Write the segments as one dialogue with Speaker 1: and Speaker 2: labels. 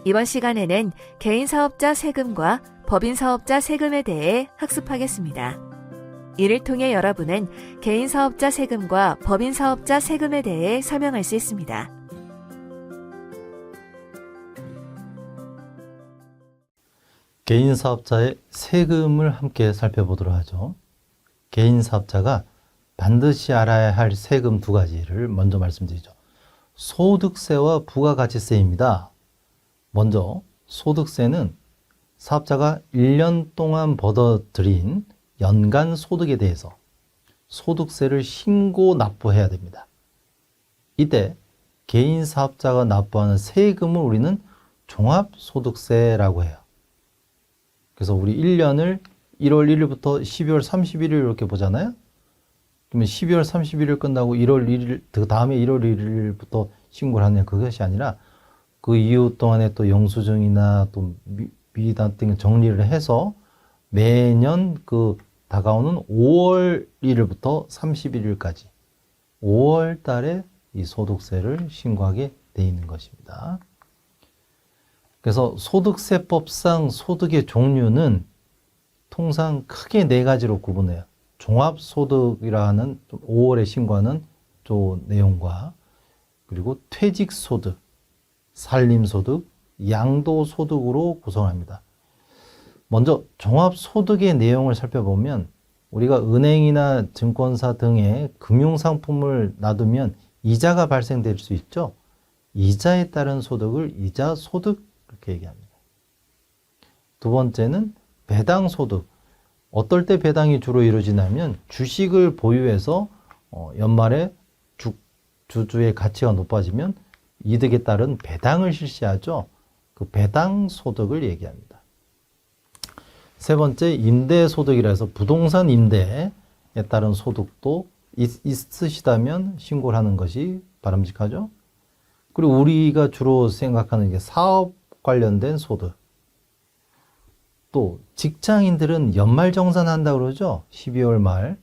Speaker 1: 이번 시간에는 개인사업자 세금과 법인사업자 세금에 대해 학습하겠습니다. 이를 통해 여러분은 개인사업자 세금과 법인사업자 세금에 대해 설명할 수 있습니다.
Speaker 2: 개인사업자의 세금을 함께 살펴보도록 하죠. 개인사업자가 반드시 알아야 할 세금 두 가지를 먼저 말씀드리죠. 소득세와 부가가치세입니다. 먼저 소득세는 사업자가 1년 동안 벌어들인 연간 소득에 대해서 소득세를 신고 납부해야 됩니다. 이때 개인사업자가 납부하는 세금을 우리는 종합소득세라고 해요. 그래서 우리 1년을 1월 1일부터 12월 31일 이렇게 보잖아요. 그러면 12월 31일 끝나고 1월 1일, 그 다음에 1월 1일부터 신고를 하냐, 그것이 아니라 그 이후 동안에 또 영수증이나 또 미단 등 정리를 해서 매년 그 다가오는 5월 1일부터 31일까지 5월 달에 이 소득세를 신고하게 돼 있는 것입니다. 그래서 소득세법상 소득의 종류는 통상 크게 네 가지로 구분해요. 종합소득이라는 5월에 신고하는 저 내용과 그리고 퇴직소득, 살림소득, 양도소득으로 구성합니다. 먼저 종합소득의 내용을 살펴보면 우리가 은행이나 증권사 등의 금융상품을 놔두면 이자가 발생될 수 있죠. 이자에 따른 소득을 이자소득 이렇게 얘기합니다. 두 번째는 배당소득. 어떨 때 배당이 주로 이루어지냐면 주식을 보유해서 연말에 주주의 가치가 높아지면 이득에 따른 배당을 실시하죠. 그 배당소득을 얘기합니다. 세 번째 임대소득이라 해서 부동산 임대에 따른 소득도 있으시다면 신고를 하는 것이 바람직하죠. 그리고 우리가 주로 생각하는 게 사업 관련된 소득. 또 직장인들은 연말정산한다고 그러죠. 12월 말.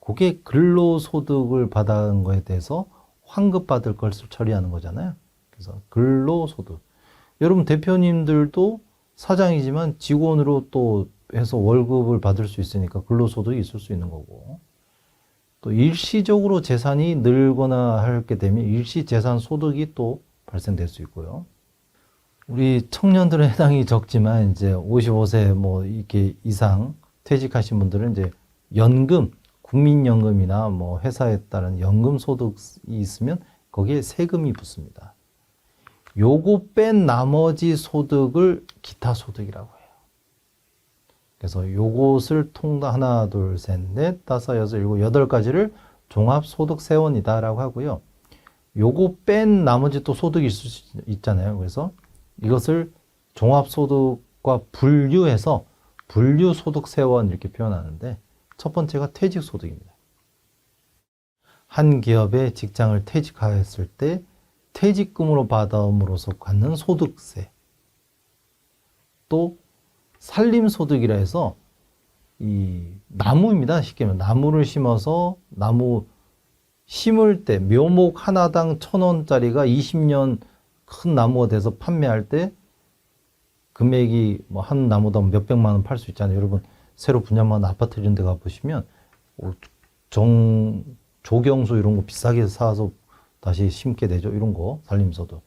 Speaker 2: 그게 근로소득을 받은 거에 대해서 환급받을 것을 처리하는 거잖아요. 그래서 근로소득. 여러분 대표님들도 사장이지만 직원으로 또 해서 월급을 받을 수 있으니까 근로소득이 있을 수 있는 거고. 또 일시적으로 재산이 늘거나 하게 되면 일시재산 소득이 또 발생될 수 있고요. 우리 청년들은 해당이 적지만 이제 55세 뭐 이렇게 이상 퇴직하신 분들은 이제 연금, 국민연금이나 뭐 회사에 따른 연금 소득이 있으면 거기에 세금이 붙습니다. 요거 뺀 나머지 소득을 기타 소득이라고 해요. 그래서 요것을 하나, 둘, 셋, 넷, 다섯, 여섯, 일곱, 여덟 가지를 종합소득세원이다라고 하고요. 요거 뺀 나머지 또 소득이 있잖아요. 그래서 이것을 종합소득과 분류해서 분류소득세원 이렇게 표현하는데 첫 번째가 퇴직소득입니다. 한 기업에 직장을 퇴직하였을 때 퇴직금으로 받음으로써 받는 소득세. 또 살림소득이라 해서 이 나무입니다. 쉽게 말하면 나무를 심어서 나무 심을 때 묘목 하나당 1,000원짜리가 20년 큰 나무가 돼서 판매할 때 금액이 뭐 한 나무당 몇백만 원 팔 수 있잖아요. 여러분 새로 분양받은 아파트 이런 데 가보시면 조경수 이런 거 비싸게 사서 다시 심게 되죠. 이런 거 살림소득.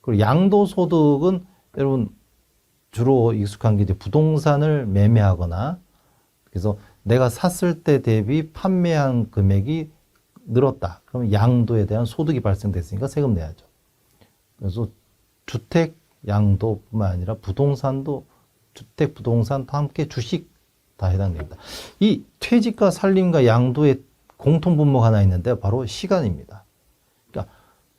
Speaker 2: 그리고 양도소득은 여러분 주로 익숙한 게 이제 부동산을 매매하거나 그래서 내가 샀을 때 대비 판매한 금액이 늘었다. 그러면 양도에 대한 소득이 발생됐으니까 세금 내야죠. 그래서 주택 양도뿐만 아니라 부동산도 주택, 부동산도 함께 주식 다 해당됩니다. 이 퇴직과 살림과 양도의 공통 분모가 하나 있는데 바로 시간입니다. 그러니까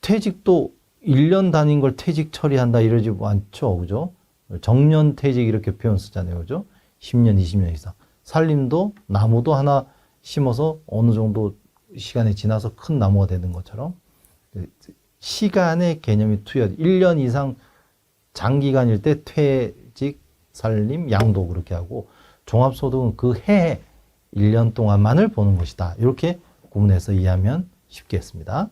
Speaker 2: 퇴직도 1년 단위인 걸 퇴직 처리한다 이러지 않죠. 그죠? 정년 퇴직 이렇게 표현 쓰잖아요. 그죠? 10년, 20년 이상. 살림도 나무도 하나 심어서 어느 정도 시간이 지나서 큰 나무가 되는 것처럼 시간의 개념이 투여, 1년 이상 장기간일 때 퇴직, 살림, 양도 그렇게 하고 종합소득은 그 해에 1년 동안만을 보는 것이다. 이렇게 구분해서 이해하면 쉽겠습니다.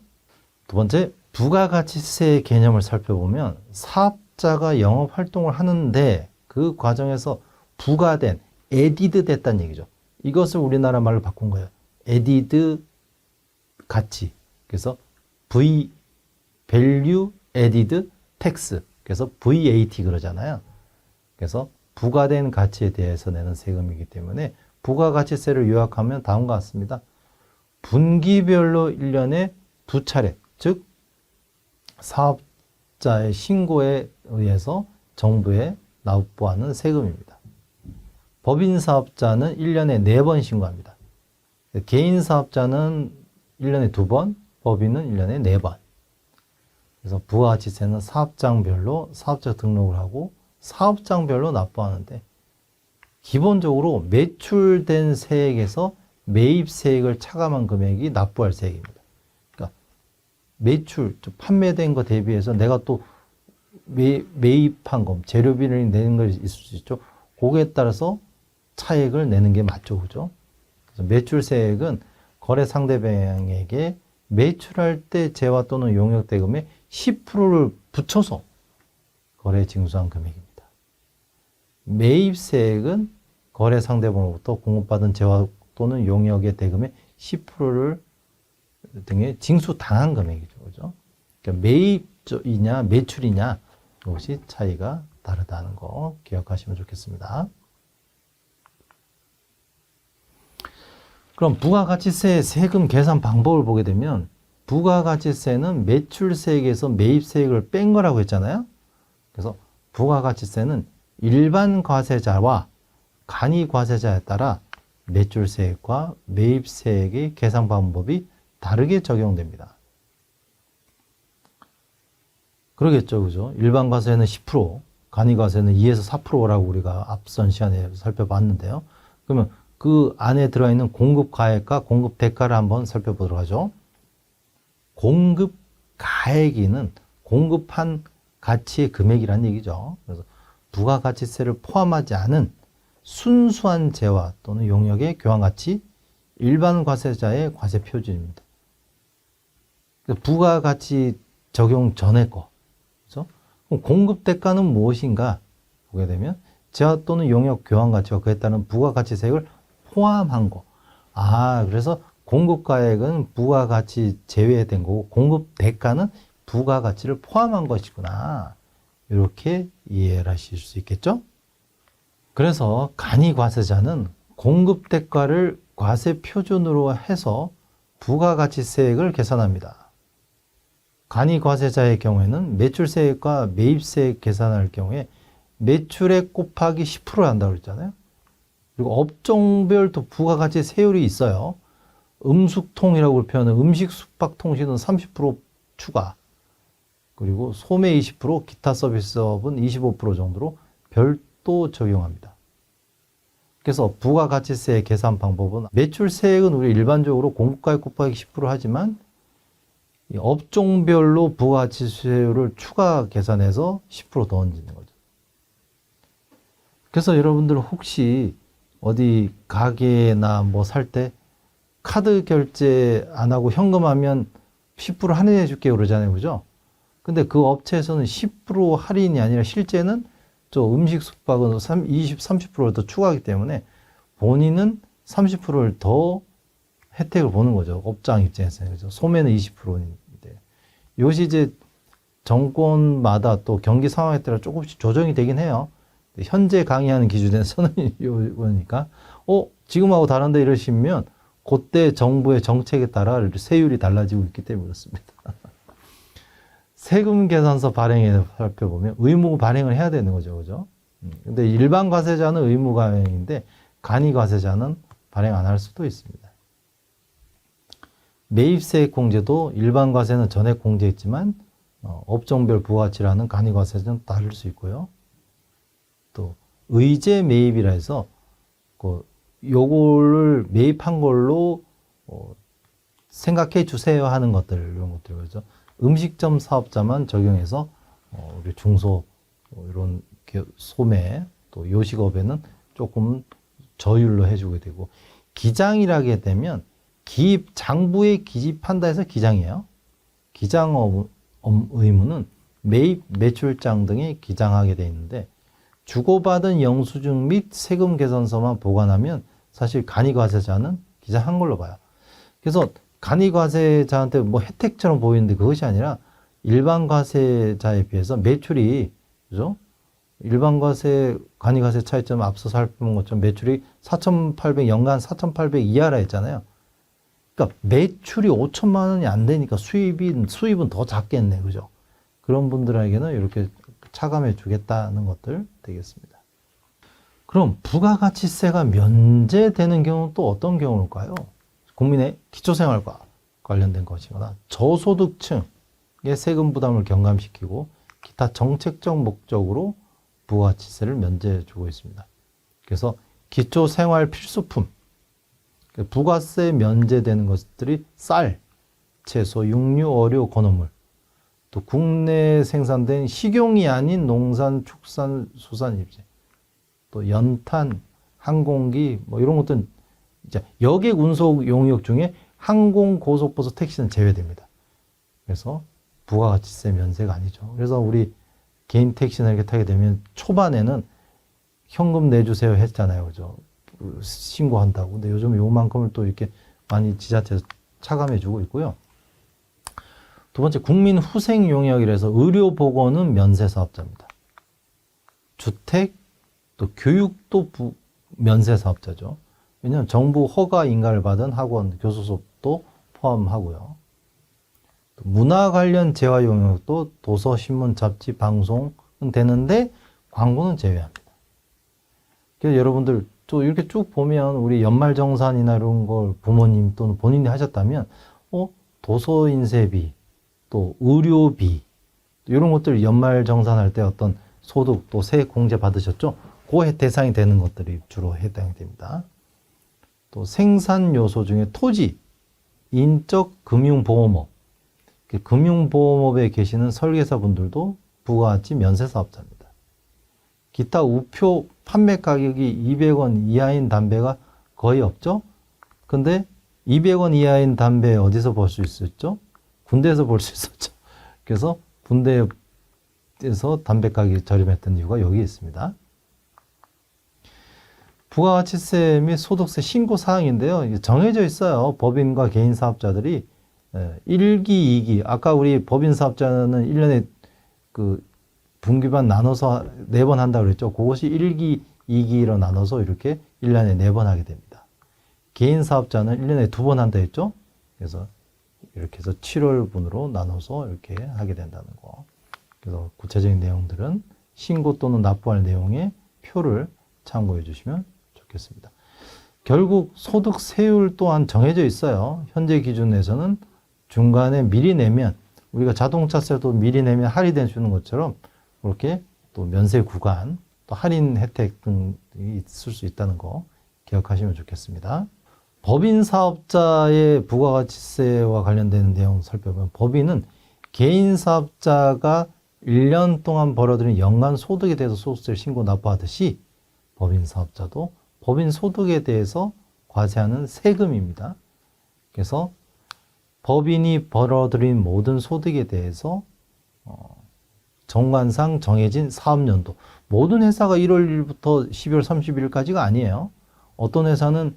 Speaker 2: 두 번째, 부가가치세 개념을 살펴보면 사업 사업자가 영업 활동을 하는데 그 과정에서 부과된, added 됐다는 얘기죠. 이것을 우리나라 말로 바꾼 거예요. added 가치. 그래서 V, value added tax. 그래서 VAT 그러잖아요. 그래서 부과된 가치에 대해서 내는 세금이기 때문에 부가가치세를 요약하면 다음과 같습니다. 분기별로 1년에 2차례, 즉 사업자의 신고에 의해서 정부에 납부하는 세금입니다. 법인 사업자는 1년에 4번 신고합니다. 개인 사업자는 1년에 2번, 법인은 1년에 4번. 그래서 부가가치세는 사업장별로 사업자 등록을 하고 사업장별로 납부하는데 기본적으로 매출된 세액에서 매입세액을 차감한 금액이 납부할 세액입니다. 그러니까 매출, 판매된 거 대비해서 내가 또 매입한 거, 재료비를 내는 걸 있을 수 있죠. 그거에 따라서 차액을 내는 게 맞죠. 그죠? 그래서 매출세액은 거래 상대방에게 매출할 때 재화 또는 용역대금의 10%를 붙여서 거래에 징수한 금액입니다. 매입세액은 거래 상대방으로부터 공급받은 재화 또는 용역의 대금의 10%를 등에 징수당한 금액이죠. 그죠? 그러니까 매입이냐 매출이냐 이것이 차이가 다르다는 거 기억하시면 좋겠습니다. 그럼 부가가치세 세금 계산 방법을 보게 되면 부가가치세는 매출세액에서 매입세액을 뺀 거라고 했잖아요. 그래서 부가가치세는 일반 과세자와 간이 과세자에 따라 매출세액과 매입세액의 계산 방법이 다르게 적용됩니다. 그러겠죠, 그죠? 일반 과세는 10%, 간이 과세는 2에서 4%라고 우리가 앞선 시간에 살펴봤는데요. 그러면 그 안에 들어있는 공급 가액과 공급 대가를 한번 살펴보도록 하죠. 공급 가액이는 공급한 가치의 금액이란 얘기죠. 그래서 부가가치세를 포함하지 않은 순수한 재화 또는 용역의 교환가치, 일반 과세자의 과세 표준입니다. 부가가치 적용 전의 거. 그렇죠? 그럼 공급 대가는 무엇인가 보게 되면 재화 또는 용역 교환가치와 그에 따른 부가가치세액을 포함한 거. 그래서 공급가액은 부가가치 제외된 거고 공급 대가는 부가가치를 포함한 것이구나. 이렇게 이해를 하실 수 있겠죠? 그래서 간이 과세자는 공급 대가를 과세 표준으로 해서 부가가치세액을 계산합니다. 간이 과세자의 경우에는 매출세액과 매입세액 계산할 경우에 매출액 곱하기 10%를 한다고 그랬잖아요. 그리고 업종별 또 부가가치 세율이 있어요. 음숙통이라고 표현하는 음식 숙박 통신은 30% 추가, 그리고 소매 20%, 기타 서비스업은 25% 정도로 별도 적용합니다. 그래서 부가가치세 계산 방법은 매출세액은 우리 일반적으로 공급가액 곱하기 10% 하지만 업종별로 부가가치세율을 추가 계산해서 10%더 얹는 거죠. 그래서 여러분들 혹시 어디 가게나 뭐 살 때 카드 결제 안 하고 현금하면 10% 할인해 줄게요 그러잖아요. 그죠? 근데 그 업체에서는 10% 할인이 아니라 실제는 저 음식 숙박은 20, 30%를 더 추가하기 때문에 본인은 30%를 더 혜택을 보는 거죠. 업장 입장에서는. 그죠? 소매는 20%인데. 이것이 이제 정권마다 또 경기 상황에 따라 조금씩 조정이 되긴 해요. 현재 강의하는 기준에서는 이거니까, 지금하고 다른데 이러시면 그때 정부의 정책에 따라 세율이 달라지고 있기 때문에 그렇습니다. 세금 계산서 발행에 살펴보면 의무 발행을 해야 되는 거죠. 그죠? 근데 일반 과세자는 의무 발행인데 간이 과세자는 발행 안 할 수도 있습니다. 매입세액 공제도 일반 과세는 전액 공제했지만 업종별 부가가치라는 간이 과세는 다를 수 있고요. 또 의제 매입이라 해서 요거를 매입한 걸로 생각해 주세요 하는 것들, 이런 것들. 그죠? 음식점 사업자만 적용해서 우리 중소 이런 소매 또 요식업에는 조금 저율로 해주게 되고, 기장이라게 되면 장부에 기입한다 해서 기장이에요. 기장 의무는 매입, 매출장 등에 기장하게 돼 있는데 주고받은 영수증 및 세금 계산서만 보관하면 사실 간이과세자는 기장한 걸로 봐요. 그래서 간이과세자한테 뭐 혜택처럼 보이는데 그것이 아니라 일반 과세자에 비해서 매출이, 그죠? 일반 과세, 간이과세 차이점 앞서 살펴본 것처럼 매출이 4,800, 연간 4,800 이하라 했잖아요. 그러니까 매출이 5천만 원이 안 되니까 수입은 더 작겠네, 그죠? 그런 분들에게는 이렇게 차감해 주겠다는 것들 되겠습니다. 그럼 부가가치세가 면제되는 경우는 또 어떤 경우일까요? 국민의 기초생활과 관련된 것이거나 저소득층의 세금 부담을 경감시키고 기타 정책적 목적으로 부가가치세를 면제해 주고 있습니다. 그래서 기초생활 필수품, 부가세 면제되는 것들이 쌀, 채소, 육류, 어류, 건어물, 또 국내에 생산된 식용이 아닌 농산, 축산, 수산, 입지, 또 연탄, 항공기, 뭐 이런 것들은 이제 여객 운송 용역 중에 항공, 고속버스, 택시는 제외됩니다. 그래서 부가가치세 면세가 아니죠. 그래서 우리 개인 택시나 이렇게 타게 되면 초반에는 현금 내주세요 했잖아요, 그죠? 신고한다고. 근데 요즘 요만큼을 또 이렇게 많이 지자체에서 차감해주고 있고요. 두 번째, 국민 후생 용역이라서 의료보건은 면세 사업자입니다. 주택, 또 교육도 면세 사업자죠. 왜냐하면 정부 허가 인가를 받은 학원, 교수 수업도 포함하고요. 또 문화 관련 재화 용역도 도서, 신문, 잡지, 방송은 되는데 광고는 제외합니다. 그래서 여러분들 또 이렇게 쭉 보면 우리 연말정산이나 이런 걸 부모님 또는 본인이 하셨다면 도서 인쇄비, 또 의료비, 이런 것들 연말정산할 때 어떤 소득 또 세액 공제 받으셨죠? 그 대상이 되는 것들이 주로 해당이 됩니다. 또 생산 요소 중에 토지, 인적 금융보험업, 금융보험업에 계시는 설계사분들도 부가가치 면세 사업자입니다. 기타 우표 판매 가격이 200원 이하인 담배가 거의 없죠? 근데 200원 이하인 담배 어디서 볼 수 있었죠? 군대에서 볼 수 있었죠. 그래서 군대에서 담배 가격이 저렴했던 이유가 여기 있습니다. 부가가치세 및 소득세 신고 사항인데요. 정해져 있어요. 법인과 개인 사업자들이 1기, 2기. 아까 우리 법인 사업자는 1년에 그 분기반 나눠서 4번 한다고 그랬죠. 그것이 1기, 2기로 나눠서 이렇게 1년에 4번 하게 됩니다. 개인 사업자는 1년에 2번 한다 했죠. 그래서 이렇게 해서 7월분으로 나눠서 이렇게 하게 된다는 거. 그래서 구체적인 내용들은 신고 또는 납부할 내용의 표를 참고해 주시면 좋겠습니다. 결국 소득세율 또한 정해져 있어요. 현재 기준에서는 중간에 미리 내면, 우리가 자동차세도 미리 내면 할인해 주는 것처럼 그렇게 또 면세 구간, 또 할인 혜택 등이 있을 수 있다는 거 기억하시면 좋겠습니다. 법인 사업자의 부가가치세와 관련된 내용 살펴보면, 법인은 개인 사업자가 1년 동안 벌어들인 연간 소득에 대해서 소득세를 신고 납부하듯이 법인 사업자도 법인 소득에 대해서 과세하는 세금입니다. 그래서 법인이 벌어들인 모든 소득에 대해서 정관상 정해진 사업연도, 모든 회사가 1월 1일부터 12월 31일까지가 아니에요. 어떤 회사는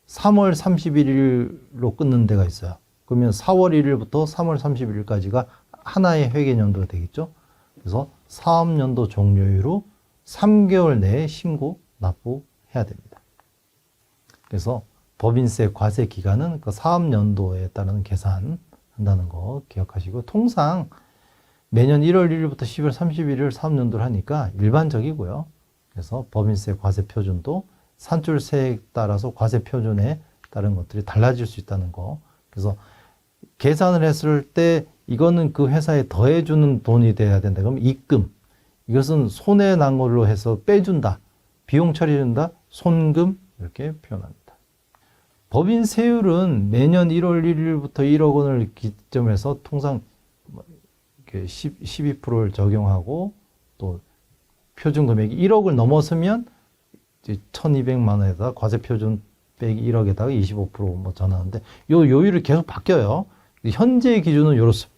Speaker 2: 3월 31일로 끊는 데가 있어요. 그러면 4월 1일부터 3월 31일까지가 하나의 회계연도가 되겠죠. 그래서 사업연도 종료일로 3개월 내에 신고, 납부해야 됩니다. 그래서 법인세 과세 기간은 그 사업연도에 따른 계산한다는 거 기억하시고, 통상 매년 1월 1일부터 12월 31일 사업연도를 하니까 일반적이고요. 그래서 법인세 과세 표준도 산출세에 따라서 과세 표준에 따른 것들이 달라질 수 있다는 거. 그래서 계산을 했을 때 이거는 그 회사에 더해주는 돈이 돼야 된다. 그럼 입금. 이것은 손해 난 걸로 해서 빼준다. 비용 처리해준다. 손금. 이렇게 표현합니다. 법인 세율은 매년 1월 1일부터 1억 원을 기점해서 통상 12%를 적용하고, 또 표준 금액이 1억을 넘었으면 1,200만 원에다가 과세 표준 빼기 1억에다가 25% 전하는데, 요 요율이 계속 바뀌어요. 현재 기준은 이렇습니다.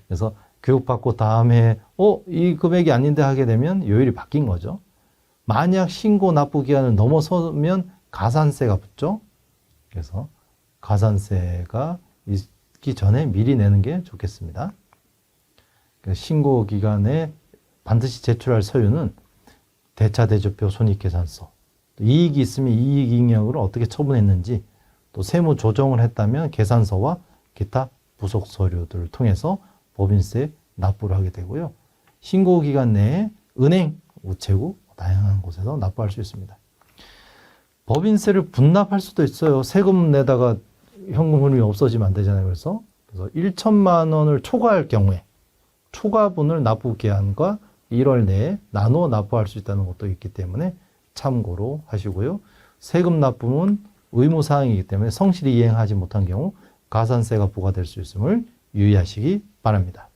Speaker 2: 그래서 교육받고 다음에 이 금액이 아닌데 하게 되면 요율이 바뀐 거죠. 만약 신고 납부 기한을 넘어서면 가산세가 붙죠. 그래서 가산세가 있기 전에 미리 내는 게 좋겠습니다. 신고 기간에 반드시 제출할 서류는 대차대조표, 손익계산서, 이익이 있으면 이익 잉여를 어떻게 처분했는지, 또 세무 조정을 했다면 계산서와 기타 부속 서류들을 통해서 법인세 납부를 하게 되고요. 신고 기간 내에 은행, 우체국, 다양한 곳에서 납부할 수 있습니다. 법인세를 분납할 수도 있어요. 세금 내다가 현금 흐름이 없어지면 안 되잖아요. 그래서 1천만 원을 초과할 경우에 초과분을 납부 기한과 1월 내에 나누어 납부할 수 있다는 것도 있기 때문에 참고로 하시고요. 세금 납부는 의무사항이기 때문에 성실히 이행하지 못한 경우 가산세가 부과될 수 있음을 유의하시기 바랍니다.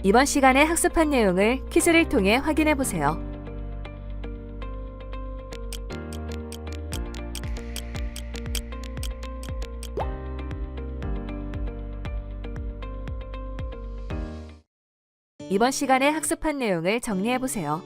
Speaker 1: 이번 시간에 학습한 내용을 퀴즈를 통해 확인해 보세요. 이번 시간에 학습한 내용을 정리해 보세요.